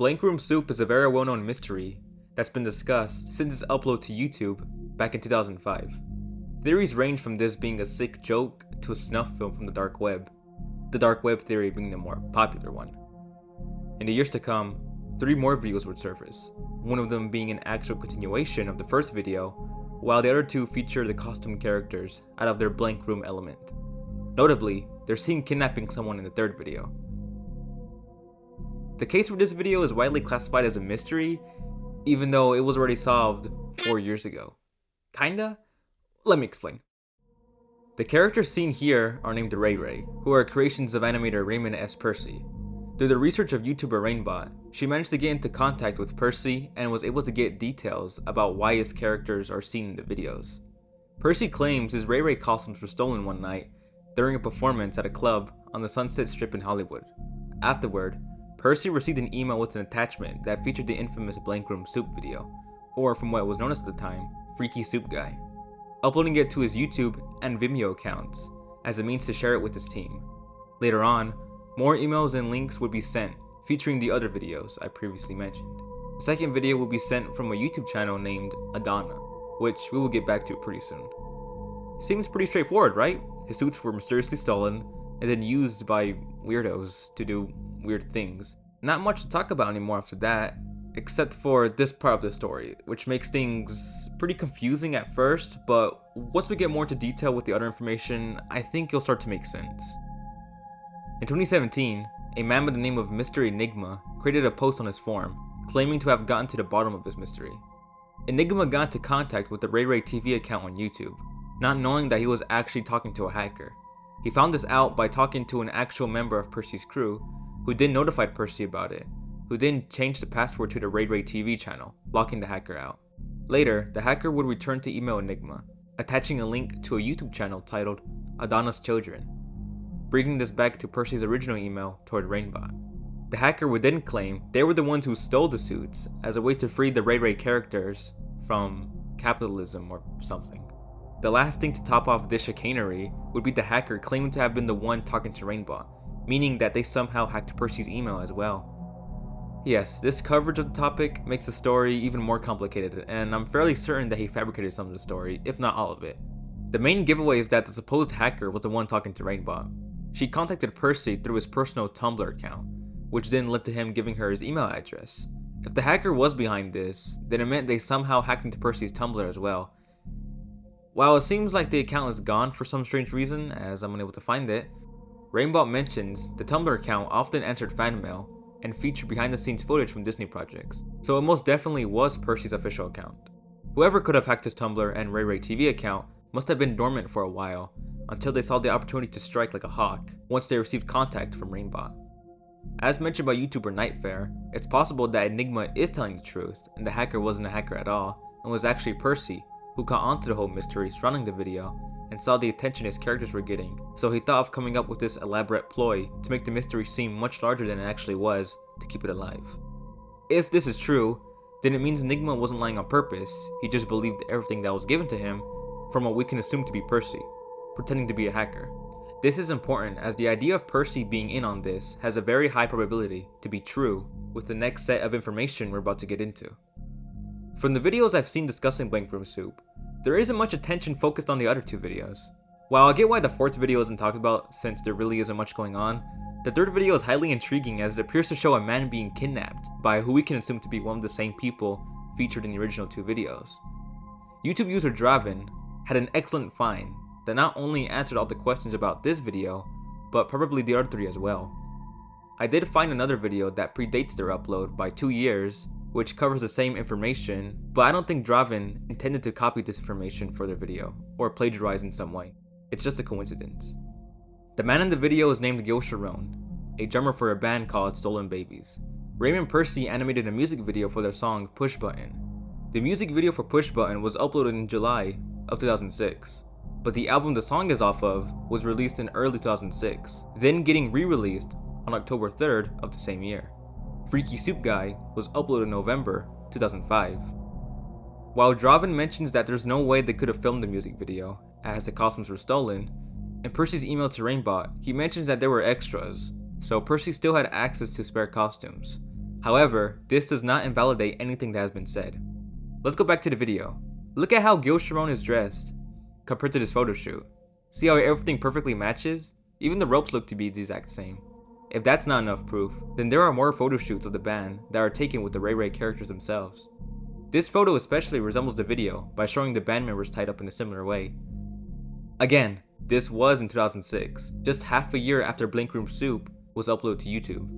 Blank Room Soup is a very well-known mystery that's been discussed since its upload to YouTube back in 2005. Theories range from this being a sick joke to a snuff film from the dark web theory being the more popular one. In the years to come, 3 more videos would surface, one of them being an actual continuation of the first video, while the other 2 feature the costume characters out of their blank room element. Notably, they're seen kidnapping someone in the 3rd video. The case for this video is widely classified as a mystery, even though it was already solved 4 years ago. Kinda? Let me explain. The characters seen here are named Ray, who are creations of animator Raymond S. Percy. Through the research of YouTuber Rainbot, she managed to get into contact with Percy and was able to get details about why his characters are seen in the videos. Percy claims his Ray costumes were stolen one night during a performance at a club on the Sunset Strip in Hollywood. Afterward, Percy received an email with an attachment that featured the infamous Blank Room Soup video, or from what was known as at the time, Freaky Soup Guy, uploading it to his YouTube and Vimeo accounts as a means to share it with his team. Later on, more emails and links would be sent featuring the other videos I previously mentioned. The second video will be sent from a YouTube channel named Adana, which we will get back to pretty soon. Seems pretty straightforward, right? His suits were mysteriously stolen and then used by weirdos to do weird things. Not much to talk about anymore after that, except for this part of the story, which makes things pretty confusing at first, but once we get more into detail with the other information, I think it'll start to make sense. In 2017, a man by the name of Mr. Nigma created a post on his forum, claiming to have gotten to the bottom of this mystery. Nigma got into contact with the Ray TV account on YouTube, not knowing that he was actually talking to a hacker. He found this out by talking to an actual member of Percy's crew, who then notified Percy about it, who then changed the password to the Ray TV channel, locking the hacker out. Later, the hacker would return to email Nigma, attaching a link to a YouTube channel titled Adana's Children, bringing this back to Percy's original email toward Rainbot. The hacker would then claim they were the ones who stole the suits as a way to free the Ray characters from capitalism or something. The last thing to top off this chicanery would be the hacker claiming to have been the one talking to Rainbot, meaning that they somehow hacked Percy's email as well. Yes, this coverage of the topic makes the story even more complicated, and I'm fairly certain that he fabricated some of the story, if not all of it. The main giveaway is that the supposed hacker was the one talking to Rainbot. She contacted Percy through his personal Tumblr account, which then led to him giving her his email address. If the hacker was behind this, then it meant they somehow hacked into Percy's Tumblr as well. While it seems like the account is gone for some strange reason, as I'm unable to find it, Rainbot mentions the Tumblr account often answered fan mail and featured behind-the-scenes footage from Disney projects, so it most definitely was Percy's official account. Whoever could have hacked his Tumblr and Ray TV account must have been dormant for a while, until they saw the opportunity to strike like a hawk once they received contact from Rainbot. As mentioned by YouTuber Nightfare, it's possible that Enigma is telling the truth and the hacker wasn't a hacker at all and was actually Percy, who caught onto the whole mystery surrounding the video and saw the attention his characters were getting, so he thought of coming up with this elaborate ploy to make the mystery seem much larger than it actually was to keep it alive. If this is true, then it means Nigma wasn't lying on purpose, he just believed everything that was given to him from what we can assume to be Percy, pretending to be a hacker. This is important as the idea of Percy being in on this has a very high probability to be true with the next set of information we're about to get into. From the videos I've seen discussing Blank Room Soup, there isn't much attention focused on the other 2 videos. While I get why the 4th video isn't talked about since there really isn't much going on, the 3rd video is highly intriguing as it appears to show a man being kidnapped by who we can assume to be one of the same people featured in the original 2 videos. YouTube user Draven had an excellent find that not only answered all the questions about this video, but probably the other 3 as well. I did find another video that predates their upload by 2 years, which covers the same information, but I don't think Draven intended to copy this information for their video, or plagiarize in some way. It's just a coincidence. The man in the video is named Gil Sharon, a drummer for a band called Stolen Babies. Raymond Percy animated a music video for their song Push Button. The music video for Push Button was uploaded in July of 2006, but the album the song is off of was released in early 2006, then getting re-released on October 3rd of the same year. Freaky Soup Guy was uploaded in November 2005. While Draven mentions that there's no way they could have filmed the music video, as the costumes were stolen, in Percy's email to Rainbot, he mentions that there were extras, so Percy still had access to spare costumes. However, this does not invalidate anything that has been said. Let's go back to the video. Look at how Gil Sharon is dressed compared to this photo shoot. See how everything perfectly matches? Even the ropes look to be the exact same. If that's not enough proof, then there are more photo shoots of the band that are taken with the Ray Ray characters themselves. This photo especially resembles the video by showing the band members tied up in a similar way. Again, this was in 2006, just half a year after Blink Room Soup was uploaded to YouTube.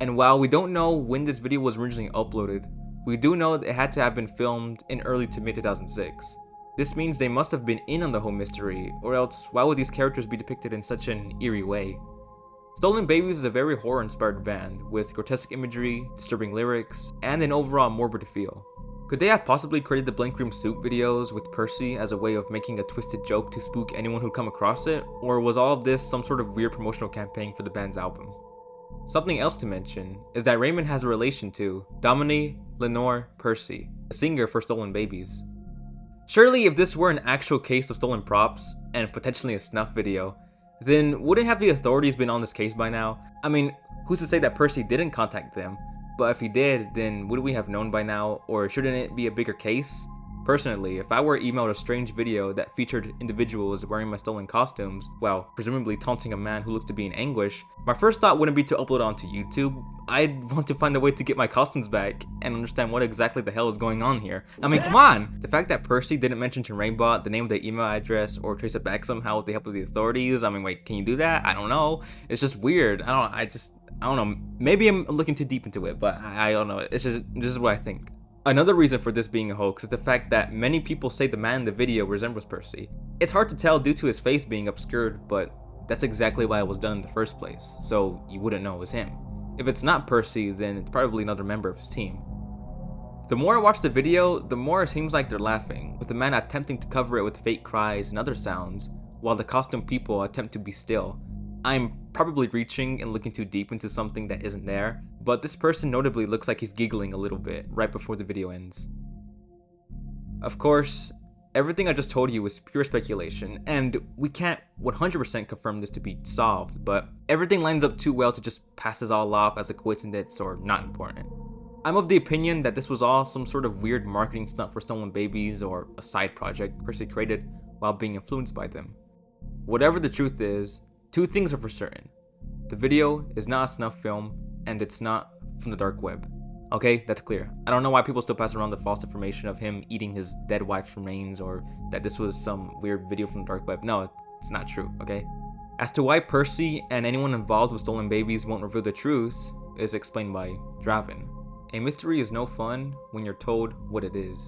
And while we don't know when this video was originally uploaded, we do know that it had to have been filmed in early to mid 2006. This means they must have been in on the whole mystery, or else why would these characters be depicted in such an eerie way? Stolen Babies is a very horror-inspired band with grotesque imagery, disturbing lyrics, and an overall morbid feel. Could they have possibly created the Blink Room Soup videos with Percy as a way of making a twisted joke to spook anyone who'd come across it, or was all of this some sort of weird promotional campaign for the band's album? Something else to mention is that Raymond has a relation to Dominique Lenore Percy, a singer for Stolen Babies. Surely if this were an actual case of stolen props, and potentially a snuff video, then wouldn't have the authorities been on this case by now? I mean, who's to say that Percy didn't contact them? But if he did, then would we have known by now, or shouldn't it be a bigger case? Personally, if I were emailed a strange video that featured individuals wearing my stolen costumes, while presumably taunting a man who looks to be in anguish, my first thought wouldn't be to upload it onto YouTube. I'd want to find a way to get my costumes back and understand what exactly the hell is going on here. I mean, come on! The fact that Percy didn't mention to Rainbot the name of the email address or trace it back somehow with the help of the authorities, I mean, wait, can you do that? I don't know. It's just weird. I don't know. Maybe I'm looking too deep into it, but I don't know. It's just, this is what I think. Another reason for this being a hoax is the fact that many people say the man in the video resembles Percy. It's hard to tell due to his face being obscured, but that's exactly why it was done in the first place, so you wouldn't know it was him. If it's not Percy, then it's probably another member of his team. The more I watch the video, the more it seems like they're laughing, with the man attempting to cover it with fake cries and other sounds, while the costume people attempt to be still. I'm probably reaching and looking too deep into something that isn't there, but this person notably looks like he's giggling a little bit right before the video ends. Of course, everything I just told you is pure speculation, and we can't 100% confirm this to be solved, but everything lines up too well to just pass this all off as a coincidence or not important. I'm of the opinion that this was all some sort of weird marketing stunt for Stolen Babies or a side project Percy created while being influenced by them. Whatever the truth is, two things are for certain. The video is not a snuff film, and it's not from the dark web. Okay, that's clear. I don't know why people still pass around the false information of him eating his dead wife's remains or that this was some weird video from the dark web. No, it's not true, okay? As to why Percy and anyone involved with Stolen Babies won't reveal the truth is explained by Draven. A mystery is no fun when you're told what it is.